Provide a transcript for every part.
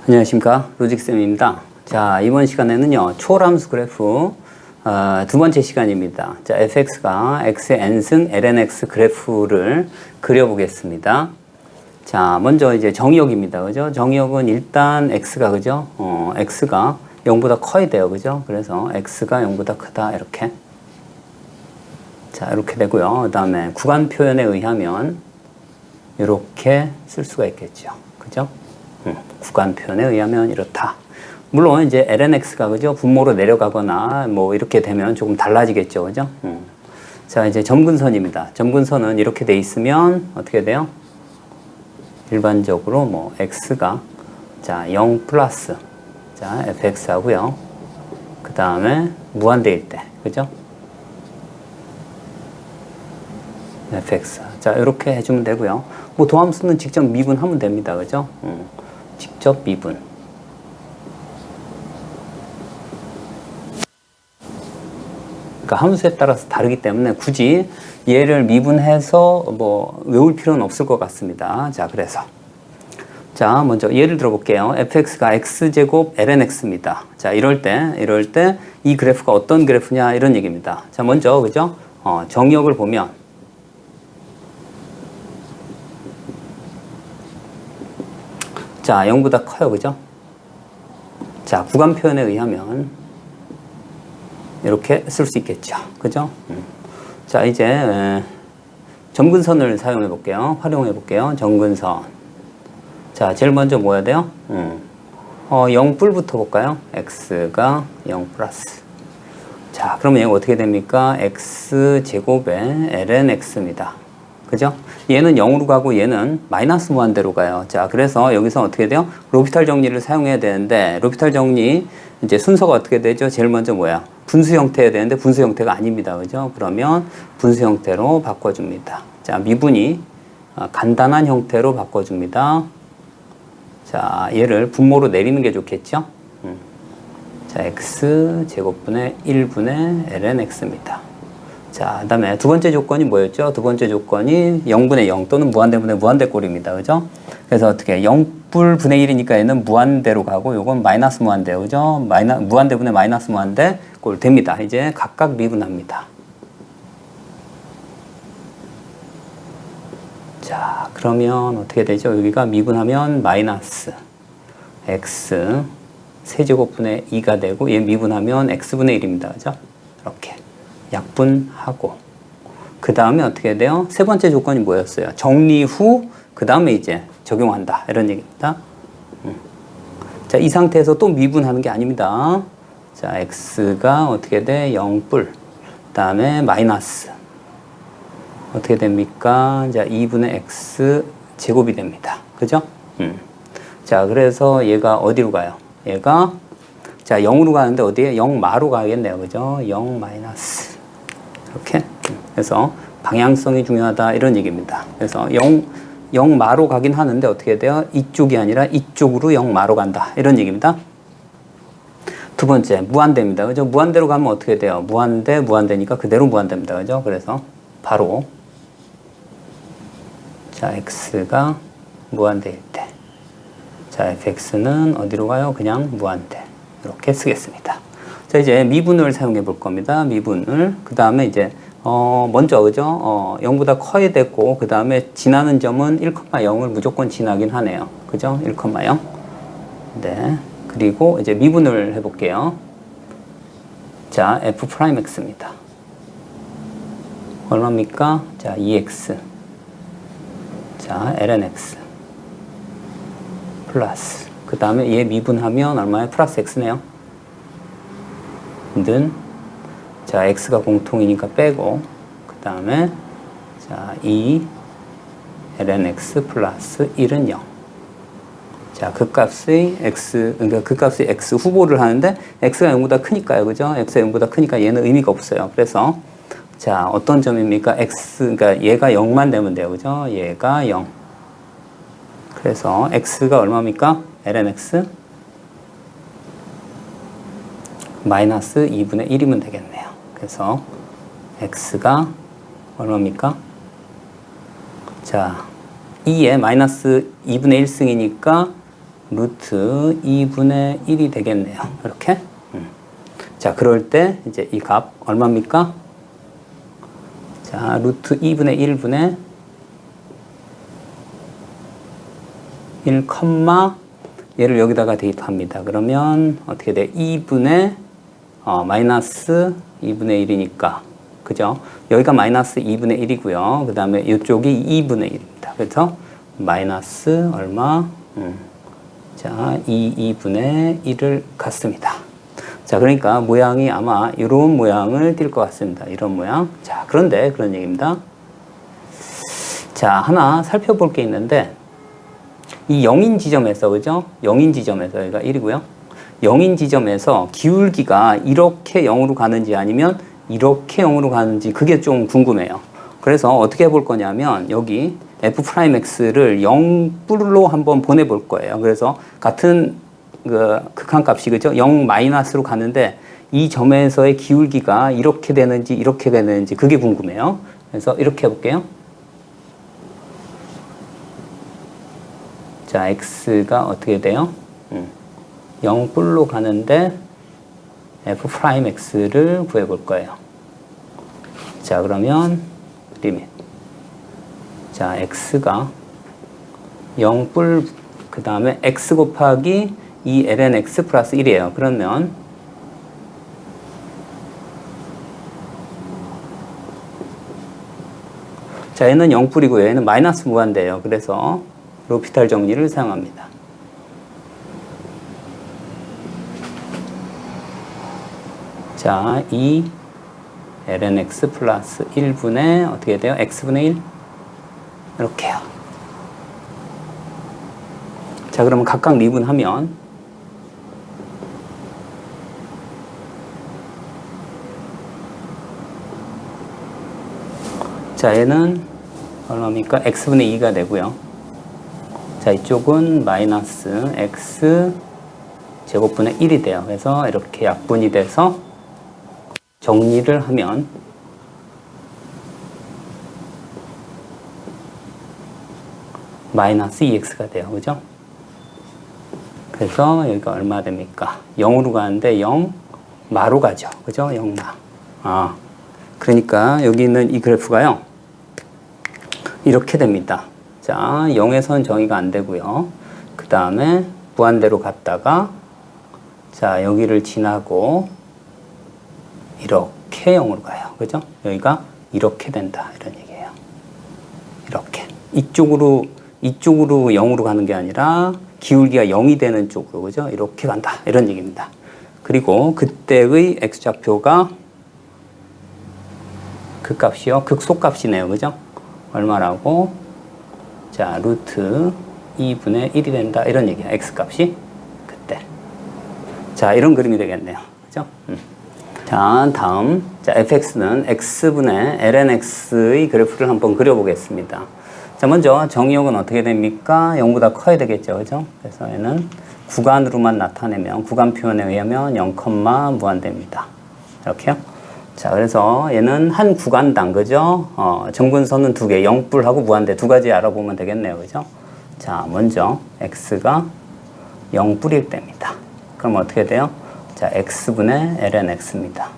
안녕하십니까, 로직쌤입니다. 자, 이번 시간에는요 초월함수 그래프 두 번째 시간입니다. 자, fx가 x의 n승 lnx 그래프를 그려보겠습니다. 자, 먼저 이제 정의역입니다. 그죠? 정의역은 일단 x가, 그죠? x가 0보다 커야 돼요. 그죠? 그래서 x가 0보다 크다, 이렇게. 자, 이렇게 되고요. 그 다음에 구간 표현에 의하면 이렇게 쓸 수가 있겠죠. 그죠? 구간 표현에 의하면 이렇다. 물론 이제 lnx가, 그죠? 분모로 내려가거나 뭐 이렇게 되면 조금 달라지겠죠. 그죠? 자, 이제 점근선입니다. 점근선은 이렇게 돼 있으면 어떻게 돼요? 일반적으로 뭐 x가 자 0 플러스 자 fx 하고요. 그 다음에 무한대일 때, 그죠? fx. 자, 이렇게 해주면 되고요. 뭐 도함수는 직접 미분하면 됩니다. 그죠? 직접 미분. 그러니까 함수에 따라서 다르기 때문에 굳이 얘를 미분해서 뭐 외울 필요는 없을 것 같습니다. 자, 그래서 자, 먼저 예를 들어 볼게요. fx가 x제곱 lnx입니다. 자, 이럴 때 이 그래프가 어떤 그래프냐, 이런 얘기입니다. 자, 먼저, 그죠? 정의역을 보면 자, 0보다 커요. 그죠? 자, 구간 표현에 의하면 이렇게 쓸 수 있겠죠. 그죠? 자, 이제 점근선을 사용해 볼게요. 활용해 볼게요. 점근선. 자, 제일 먼저 뭐 해야 돼요? 0뿔부터 볼까요? x가 0 플러스. 자, 그러면 얘가 어떻게 됩니까? x제곱에 lnx입니다. 그죠? 얘는 0으로 가고 얘는 마이너스 무한대로 가요. 자, 그래서 여기서 어떻게 돼요? 로피탈 정리를 사용해야 되는데, 로피탈 정리 이제 순서가 어떻게 되죠? 제일 먼저 뭐야? 분수 형태여야 되는데 분수 형태가 아닙니다. 그죠? 그러면 분수 형태로 바꿔줍니다. 자, 미분이 간단한 형태로 바꿔줍니다. 자, 얘를 분모로 내리는 게 좋겠죠? 자, x 제곱분의 1분의 lnx입니다. 자, 그 다음에 두 번째 조건이 뭐였죠? 두 번째 조건이 0분의 0 또는 무한대분의 무한대꼴입니다. 그죠? 그래서 어떻게 0뿔 분의 1이니까 얘는 무한대로 가고 요건 마이너스 무한대, 그죠? 무한대분의 마이너스 무한대꼴 됩니다. 이제 각각 미분합니다. 자, 그러면 어떻게 되죠? 여기가 미분하면 마이너스 x 세제곱분의 2가 되고 얘 미분하면 x분의 1입니다. 그죠? 이렇게 약분하고 그 다음에 어떻게 돼요? 세 번째 조건이 뭐였어요? 정리 후 그 다음에 이제 적용한다, 이런 얘기입니다. 자, 이 상태에서 또 미분하는 게 아닙니다. 자, x가 어떻게 돼? 0뿔. 그 다음에 마이너스 어떻게 됩니까? 자, 2분의 x 제곱이 됩니다. 그죠? 자, 그래서 얘가 어디로 가요? 얘가 자, 0으로 가는데 어디에? 0마로 가겠네요. 그죠? 0 마이너스. 이렇게. 그래서 방향성이 중요하다, 이런 얘기입니다. 그래서 0마로 가긴 하는데 어떻게 돼요? 이쪽이 아니라 이쪽으로 0마로 간다, 이런 얘기입니다. 두 번째, 무한대입니다. 그죠? 무한대로 가면 어떻게 돼요? 무한대니까 그대로 무한대입니다. 그죠? 그래서 바로 자, x가 무한대일 때 자, fx는 어디로 가요? 그냥 무한대. 이렇게 쓰겠습니다. 자, 이제 미분을 사용해 볼 겁니다. 미분을. 그 다음에 이제, 먼저, 그죠? 0보다 커야 됐고, 그 다음에 지나는 점은 1,0을 무조건 지나긴 하네요. 그죠? 1,0. 네. 그리고 이제 미분을 해 볼게요. 자, f'x입니다. 얼마입니까? 자, 2x. 자, lnx. 플러스. 그 다음에 얘 미분하면 얼마예요? 플러스 x네요. 는 자, x가 공통이니까 빼고 그 다음에 자, 2 lnx 플러스 1은 0. 자, 극값의 x, 그러니까 극값의 x 후보를 하는데 x가 0보다 크니까요. 그죠? x가 0보다 크니까 얘는 의미가 없어요. 그래서 자, 어떤 점입니까? x, 그러니까 얘가 0만 되면 돼요. 그죠? 얘가 0. 그래서 x가 얼마입니까? lnx 마이너스 2분의 1이면 되겠네요. 그래서 x가 얼마입니까? 자, 2에 마이너스 2분의 1승이니까 루트 2분의 1이 되겠네요. 이렇게. 자, 그럴 때 이제 이 값 얼마입니까? 자, 루트 2분의 1분의 1, 얘를 여기다가 대입합니다. 그러면 어떻게 돼? 2분의 마이너스 2분의 1이니까. 그죠? 여기가 마이너스 2분의 1이고요. 그 다음에 이쪽이 2분의 1입니다. 그래서 마이너스 얼마? 자, 2분의 1을 갖습니다. 자, 그러니까 모양이 아마 이런 모양을 띌 것 같습니다. 이런 모양. 자, 그런데 그런 얘기입니다. 자, 하나 살펴볼 게 있는데 이 0인 지점에서, 그죠? 0인 지점에서 여기가 1이고요. 0인 지점에서 기울기가 이렇게 0으로 가는지 아니면 이렇게 0으로 가는지 그게 좀 궁금해요. 그래서 어떻게 해볼 거냐면 여기 f'x를 0뿔로 한번 보내볼 거예요. 그래서 같은 그 극한값이, 그죠? 0 마이너스로 가는데 이 점에서의 기울기가 이렇게 되는지 이렇게 되는지 그게 궁금해요. 그래서 이렇게 해볼게요. 자, x가 어떻게 돼요? 0뿔로 가는데 f'x를 구해볼 거예요. 자, 그러면 리밋. 자, x가 0뿔 그 다음에 x 곱하기 2ln x 플러스 1이에요. 그러면 자, 얘는 0뿔이고 얘는 마이너스 무한대예요. 그래서 로피탈 정리를 사용합니다. 자, 2 ln x 플러스 1분의 어떻게 돼요? x분의 1 이렇게요. 자, 그러면 각각 미분하면 자, 얘는 얼마입니까? x분의 2가 되고요. 자, 이쪽은 마이너스 x 제곱분의 1이 돼요. 그래서 이렇게 약분이 돼서 정리를 하면 마이너스 2x가 돼요. 그죠? 그래서 여기가 얼마 됩니까? 0으로 가는데 0 마로 가죠. 그죠? 0마. 그러니까 여기 있는 이 그래프가요. 이렇게 됩니다. 자, 0에선 정의가 안 되고요. 그 다음에 무한대로 갔다가 자, 여기를 지나고 이렇게 0으로 가요. 그죠? 여기가 이렇게 된다. 이런 얘기예요. 이렇게. 이쪽으로 0으로 가는 게 아니라 기울기가 0이 되는 쪽으로, 그죠? 이렇게 간다. 이런 얘기입니다. 그리고 그때의 x좌표가 그 값이요. 극소값이네요. 그죠? 얼마라고? 자, 루트 2분의 1이 된다. 이런 얘기야. x값이 그때. 자, 이런 그림이 되겠네요. 그죠? 자, 다음. 자, fx는 x분의 ln x의 그래프를 한번 그려보겠습니다. 자, 먼저 정의역은 어떻게 됩니까? 0보다 커야 되겠죠. 그죠? 그래서 얘는 구간으로만 나타내면, 구간 표현에 의하면 0, 무한대입니다. 이렇게요. 자, 그래서 얘는 한 구간당, 그죠? 점근선은 두 개, 0뿔하고 무한대 두 가지 알아보면 되겠네요. 그죠? 자, 먼저 x가 0뿔일 때입니다. 그럼 어떻게 돼요? 자, x분의 ln x입니다.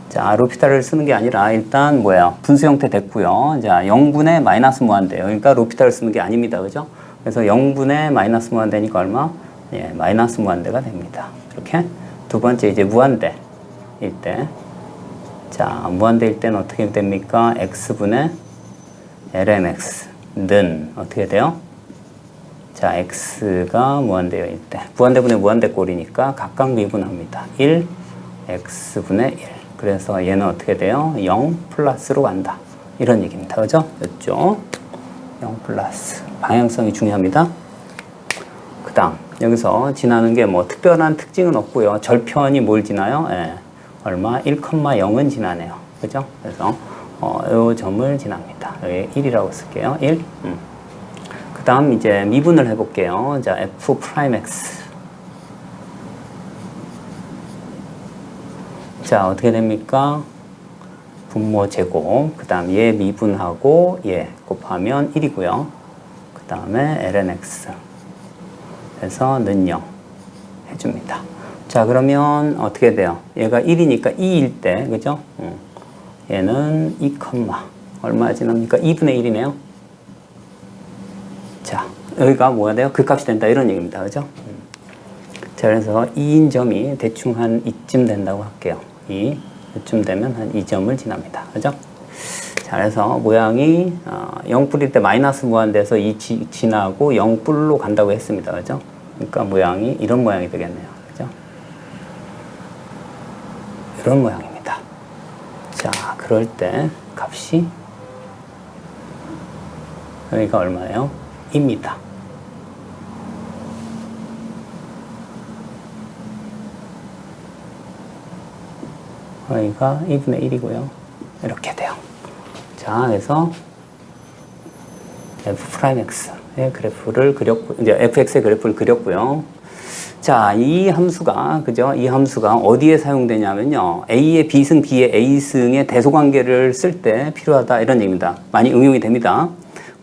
자, 로피탈을 쓰는 게 아니라 일단 뭐예요? 분수 형태 됐고요. 자, 0분의 마이너스 무한대예요. 그러니까 로피탈을 쓰는 게 아닙니다. 그죠? 그래서 0분의 마이너스 무한대니까 얼마? 예, 마이너스 무한대가 됩니다. 이렇게. 두 번째 이제 무한대일 때. 자, 무한대일 때는 어떻게 됩니까? x분의 ln x는 어떻게 돼요? 자, x가 무한대일 때. 무한대분의 무한대 꼴이니까 각각 미분합니다. 1, x분의 1. 그래서 얘는 어떻게 돼요? 0 플러스로 간다. 이런 얘기입니다. 그죠? 이쪽 0 플러스. 방향성이 중요합니다. 그 다음 여기서 지나는 게 뭐 특별한 특징은 없고요. 절편이 뭘 지나요? 예. 얼마? 1,0은 지나네요. 그죠? 그래서 이 점을 지납니다. 여기 1이라고 쓸게요. 1. 그 다음 이제 미분을 해볼게요. 자, f'x. 자, 어떻게 됩니까? 분모 제곱, 그 다음 얘 미분하고 얘 곱하면 1이고요. 그 다음에 ln x. 그래서 는 0 해줍니다. 자, 그러면 어떻게 돼요? 얘가 1이니까 2일 때, 그죠? 얘는 2, 얼마 지납니까? 2분의 1이네요. 자, 여기가 뭐가 돼요? 극값이 된다. 이런 얘기입니다. 그죠? 자, 그래서 2인 점이 대충 한 이쯤 된다고 할게요. 이쯤 되면 한 2점을 지납니다. 그죠? 자, 그래서 모양이 0뿔일 때 마이너스 무한대에서 지나고 0뿔로 간다고 했습니다. 그죠? 그러니까 모양이 이런 모양이 되겠네요. 그죠? 이런 모양입니다. 자, 그럴 때 값이 여기가 얼마예요? 2입니다. 여기가 2분의 1이고요. 이렇게 돼요. 자, 그래서 f'x의 그래프를 그렸고, 이제 fx의 그래프를 그렸고요. 자, 이 함수가, 그죠? 이 함수가 어디에 사용되냐면요. A의 B승, B의 A승의 대소관계를 쓸 때 필요하다. 이런 얘기입니다. 많이 응용이 됩니다.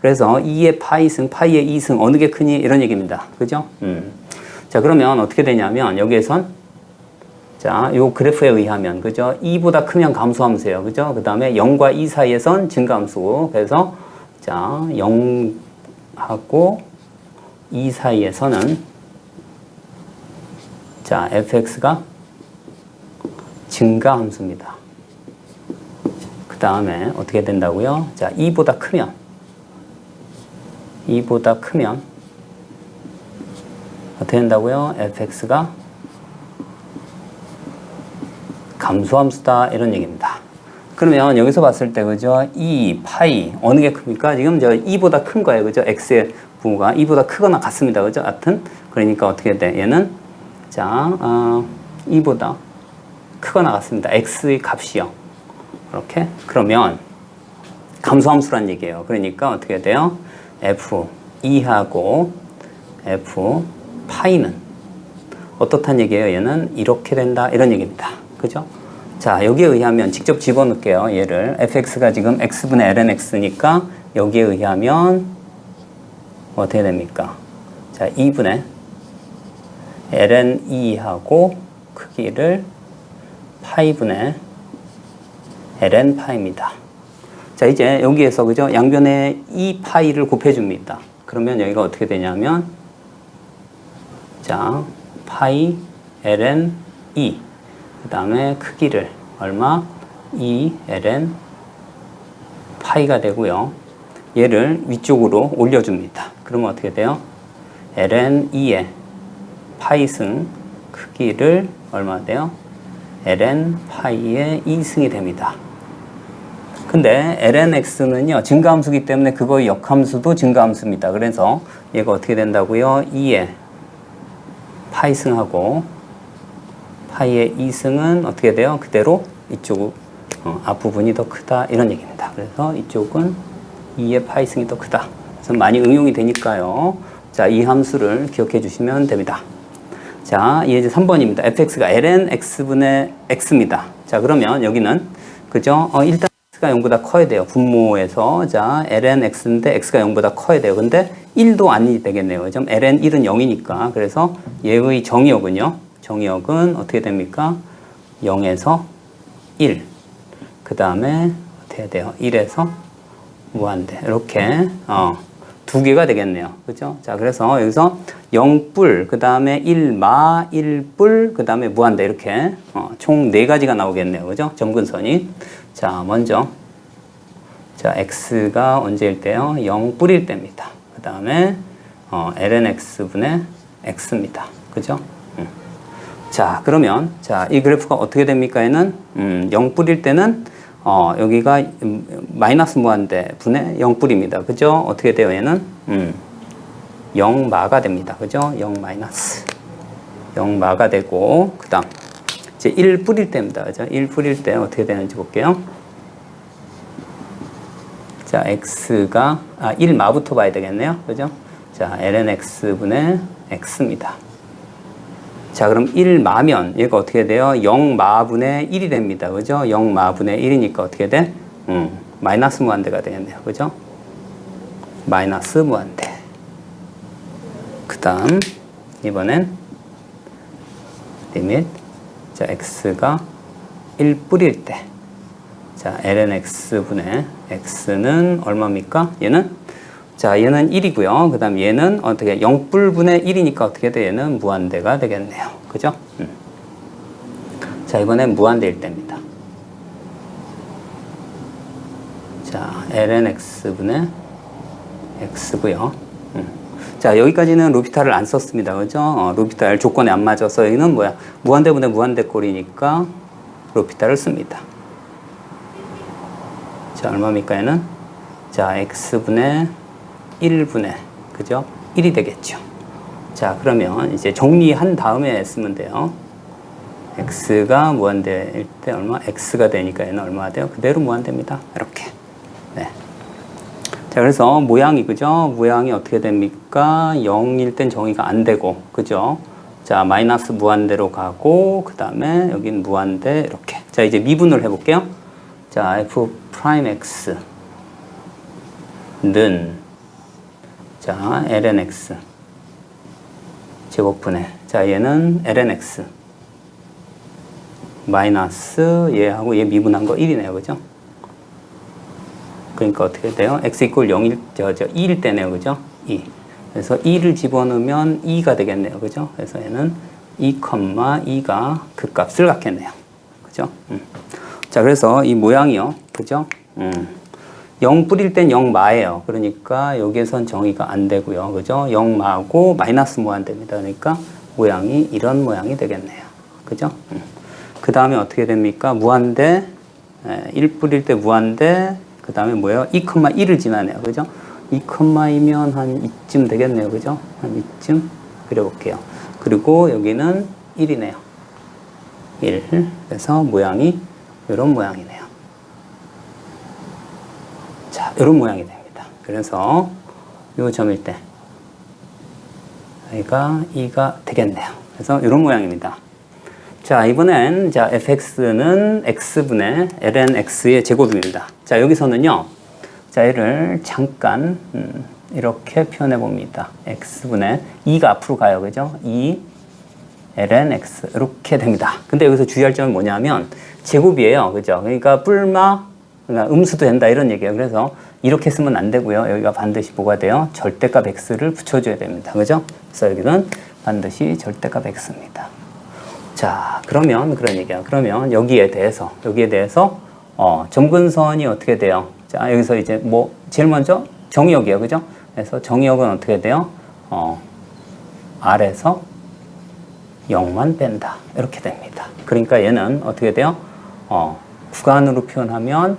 그래서 2의 파이승, 파이의 2승, 어느 게 크니? 이런 얘기입니다. 그죠? 자, 그러면 어떻게 되냐면, 여기에선, 자, 요 그래프에 의하면, 그죠? 2보다 크면 감소함수예요. 그죠? 그 다음에 0과 2 사이에선 증가함수고, 그래서, 자, 0하고 2 사이에서는 자, fx가 증가함수입니다. 그 다음에 어떻게 된다고요? 자, 2보다 크면 어떻게 된다고요? fx가 감소함수다. 이런 얘기입니다. 그러면 여기서 봤을 때, 그죠? 2, 파이, 어느 게 큽니까? 지금 저 2보다 큰 거예요. 그죠? x의 부호가 2보다 크거나 같습니다. 그죠? 하여튼, 그러니까 어떻게 돼? 얘는 자, 2보다 크거나 같습니다. x의 값이요. 이렇게. 그러면 감소함수란 얘기예요. 그러니까 어떻게 돼요? f2하고 f 파이는 어떻단 얘기예요? 얘는 이렇게 된다. 이런 얘기입니다. 그죠? 자, 여기에 의하면 직접 집어넣을게요. 얘를. fx가 지금 x분의 ln x니까 여기에 의하면 어떻게 됩니까? 자, 2분의 ln 2하고 크기를 파이분의 ln 파이입니다. 자, 이제 여기에서, 그죠? 양변에 2파이를 곱해줍니다. 그러면 여기가 어떻게 되냐면, 자, 파이 ln 2. 그 다음에 크기를 얼마? 2 ln 파이가 되고요. 얘를 위쪽으로 올려줍니다. 그러면 어떻게 돼요? ln 2의 파이승 크기를 얼마 돼요? ln 파이의 2승이 됩니다. 근데 ln x는요, 증가함수기 때문에 그거의 역함수도 증가함수입니다. 그래서 얘가 어떻게 된다고요? 2의 파이승하고 파이의 2승은 어떻게 돼요? 그대로 이쪽 앞부분이 더 크다. 이런 얘기입니다. 그래서 이쪽은 2의 파이승이 더 크다. 그래서 많이 응용이 되니까요. 자, 이 함수를 기억해 주시면 됩니다. 자, 이제 3번입니다. fx가 ln x분의 x입니다. 자, 그러면 여기는, 그죠? 일단 x가 0보다 커야 돼요. 분모에서. 자, ln x인데 x가 0보다 커야 돼요. 근데 1도 아니 되겠네요. 그죠? ln 1은 0이니까. 그래서 얘의 정의역은요. 정의역은 어떻게 됩니까? 0에서 1. 그 다음에 어떻게 해야 돼요? 1에서 무한대. 이렇게, 두 개가 되겠네요. 그죠? 자, 그래서 여기서 0뿔, 그 다음에 1마, 1뿔, 그 다음에 무한대. 이렇게, 총 4가지가 나오겠네요. 그죠? 점근선이. 자, 먼저. 자, x가 언제일 때요? 0뿔일 때입니다. 그 다음에, ln x분의 x입니다. 그죠? 자, 그러면, 자, 이 그래프가 어떻게 됩니까? 얘는, 0뿔일 때는, 여기가 마이너스 무한대 분의 0뿔입니다. 그죠? 어떻게 돼요? 얘는 0마가 됩니다. 그죠? 0 마이너스 0마가 되고, 그 다음 이제 1뿔일 때입니다. 그죠? 1뿔일 때 어떻게 되는지 볼게요. 자, x가 1마부터 봐야 되겠네요. 그죠? 자, ln x분의 x입니다. 자, 그럼 1마면 얘가 어떻게 돼요? 0마분의 1이 됩니다. 그죠? 0마분의 1이니까 어떻게 돼? 마이너스 무한대가 되겠네요. 그죠? 마이너스 무한대. 그 다음 이번엔 리밋 자 x가 1 뿌릴 때 자 ln x분의 x는 얼마입니까? 얘는 자 얘는 1이고요. 그 다음 얘는 어떻게 0불분의 1이니까 어떻게 돼? 얘는 무한대가 되겠네요. 그죠? 자 이번엔 무한대일 때입니다. 자 ln x분의 x고요. 자 여기까지는 로피탈을 안 썼습니다. 그죠? 로피탈 조건에 안 맞아서 여기는 뭐야? 무한대분의 무한대 꼴이니까 로피탈을 씁니다. 자 얼마입니까 얘는? 자 x분의 1분의 그죠? 1이 되겠죠. 자 그러면 이제 정리한 다음에 쓰면 돼요. x가 무한대일 때 얼마? x가 되니까 얘는 얼마가 돼요? 그대로 무한대입니다. 이렇게. 네. 자 그래서 모양이 그죠? 모양이 어떻게 됩니까? 0일 땐 정의가 안 되고 그죠? 자 마이너스 무한대로 가고 그 다음에 여긴 무한대 이렇게. 자 이제 미분을 해볼게요. 자 f 프라임 x는 자 ln x 제곱분의 자 얘는 ln x 마이너스 얘하고 얘 미분한 거 1이네요. 그죠? 그러니까 어떻게 돼요? x 이퀄 0일 2일 때네요. 그죠? 2. 그래서 2를 집어넣으면 2가 되겠네요. 그죠? 그래서 얘는 2,2가 그 값을 갖겠네요. 그죠? 자, 그래서 이 모양이요. 그죠? 0 뿌릴 땐 0마예요. 그러니까 여기에선 정의가 안 되고요. 그죠? 0마고 마이너스 무한대입니다. 그러니까 모양이 이런 모양이 되겠네요. 그죠? 그 다음에 어떻게 됩니까? 무한대, 1 뿌릴 때 무한대, 그 다음에 뭐예요? 2,1을 지나네요. 그죠? 2,2면 한 이쯤 되겠네요. 그죠? 한 이쯤 그려볼게요. 그리고 여기는 1이네요. 1. 그래서 모양이 이런 모양이네요. 자, 이런 모양이 됩니다. 그래서 요 점일 때 여기가 2가 되겠네요. 그래서 이런 모양입니다. 자, 이번엔 자 fx는 x분의 ln x의 제곱입니다. 자, 여기서는요. 자, 얘를 잠깐 이렇게 표현해 봅니다. x분의 2가 앞으로 가요. 그죠? 2 ln x 이렇게 됩니다. 근데 여기서 주의할 점은 뭐냐면 제곱이에요. 그죠? 그러니까 뿔마 그러니까 음수도 된다 이런 얘기예요. 그래서 이렇게 쓰면 안 되고요. 여기가 반드시 뭐가 돼요? 절대값 x를 붙여줘야 됩니다. 그죠? 그래서 여기는 반드시 절대값 x입니다. 자, 그러면 그런 얘기야. 그러면 여기에 대해서 점근선이 어떻게 돼요? 자, 여기서 이제 뭐 제일 먼저 정의역이에요. 그죠? 그래서 정의역은 어떻게 돼요? R에서 0만 뺀다. 이렇게 됩니다. 그러니까 얘는 어떻게 돼요? 구간으로 표현하면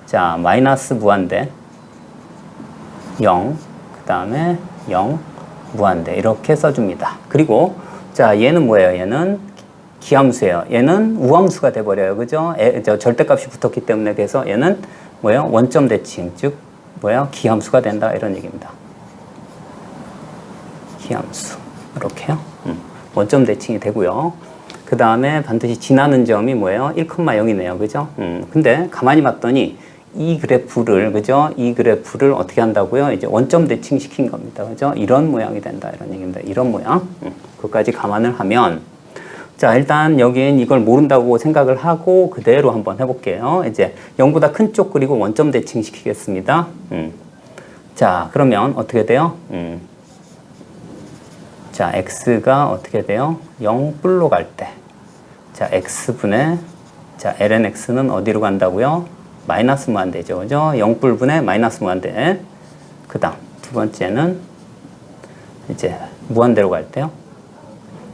자, 마이너스 무한대 0, 그 다음에 0, 무한대 이렇게 써줍니다. 그리고 자, 얘는 뭐예요? 얘는 기함수예요. 얘는 우함수가 돼버려요. 그죠? 절대값이 붙었기 때문에 그래서 얘는 뭐예요? 원점 대칭, 즉 뭐예요? 기함수가 된다 이런 얘기입니다. 기함수 이렇게요. 원점 대칭이 되고요. 그 다음에 반드시 지나는 점이 뭐예요? 1,0이네요. 그죠? 근데 가만히 봤더니 이 그래프를 그죠? 이 그래프를 어떻게 한다고요? 이제 원점 대칭 시킨 겁니다. 그죠? 이런 모양이 된다 이런 얘기입니다. 이런 모양. 그것까지 감안을 하면 자, 일단 여긴 이걸 모른다고 생각을 하고 그대로 한번 해볼게요. 이제 0보다 큰 쪽 그리고 원점 대칭 시키겠습니다. 자, 그러면 어떻게 돼요? 자, x가 어떻게 돼요? 0뿔로 갈 때. 자, x분의 자, ln x는 어디로 간다고요? 마이너스 무한대죠. 그죠? 0뿔분의 마이너스 무한대. 그 다음 두 번째는 이제 무한대로 갈 때요.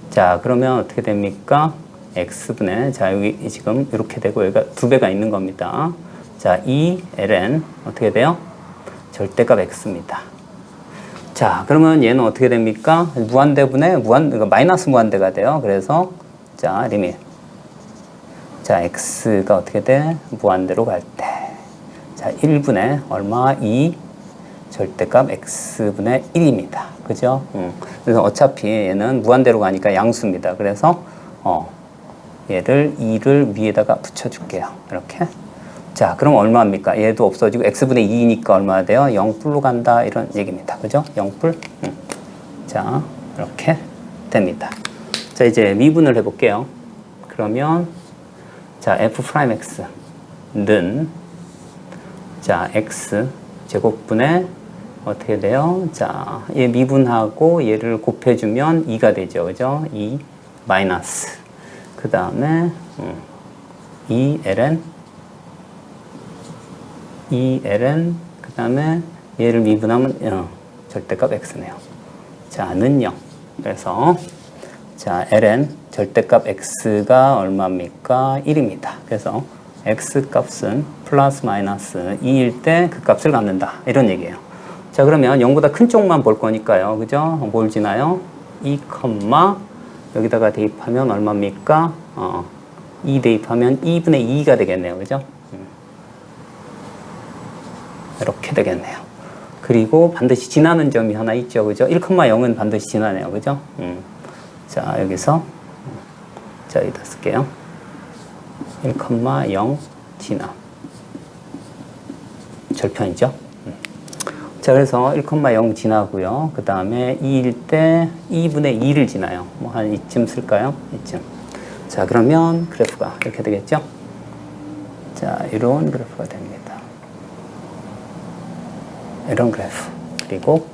자, 그러면 어떻게 됩니까? x분의 자, 여기 지금 이렇게 되고 여기가 2배가 있는 겁니다. 자, 이 ln 어떻게 돼요? 절대값 x입니다. 자, 그러면 얘는 어떻게 됩니까? 무한대분의 그러니까 마이너스 무한대가 돼요. 그래서 자, 리밋 자, x가 어떻게 돼? 무한대로 갈 때. 자, 1분의 얼마? 2 절대값 x분의 1입니다. 그죠? 그래서 어차피 얘는 무한대로 가니까 양수입니다. 그래서 얘를 2를 위에다가 붙여줄게요. 이렇게. 자, 그럼 얼마입니까? 얘도 없어지고 x분의 2니까 얼마 돼요? 0뿔로 간다 이런 얘기입니다. 그죠? 0뿔. 자, 이렇게 됩니다. 자, 이제 미분을 해볼게요. 그러면 자, f'x는 자, x 제곱분의 어떻게 돼요? 자, 얘 미분하고 얘를 곱해주면 2가 되죠. 그죠? 2 마이너스. 그 다음에 2ln 그 다음에 얘를 미분하면 절대값 x네요. 자, 는 0. 그래서 자, ln 절대값 x가 얼마입니까? 1입니다. 그래서 x 값은 플러스 마이너스 2일 때 그 값을 갖는다. 이런 얘기예요. 자, 그러면 0보다 큰 쪽만 볼 거니까요. 그죠? 뭘 지나요? 2, 여기다가 대입하면 얼마입니까? 2 대입하면 2분의 2가 되겠네요. 그죠? 이렇게 되겠네요. 그리고 반드시 지나는 점이 하나 있죠. 그죠? 1,0은 반드시 지나네요. 그죠? 자, 여기서 자, 여기다 쓸게요. 1,0 지나. 절편이죠. 자, 그래서 1,0 지나고요. 그 다음에 2일 때 2분의 2를 지나요. 뭐 한 이쯤 쓸까요? 이쯤. 자, 그러면 그래프가 이렇게 되겠죠? 자, 이런 그래프가 됩니다. 이런 그래프. 그리고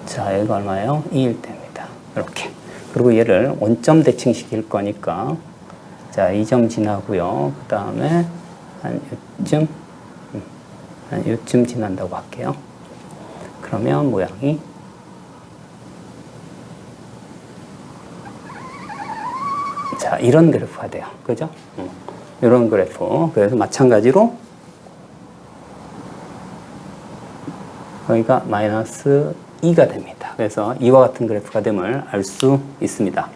자, 여기가 얼마예요? 2일 때입니다. 이렇게. 그리고 얘를 원점 대칭시킬 거니까 자, 2점 지나고요. 그 다음에 한 요쯤 지난다고 할게요. 그러면 모양이 자, 이런 그래프가 돼요. 그죠? 이런 그래프. 그래서 마찬가지로 여기가 마이너스 2가 됩니다. 그래서 이와 같은 그래프가 됨을 알 수 있습니다.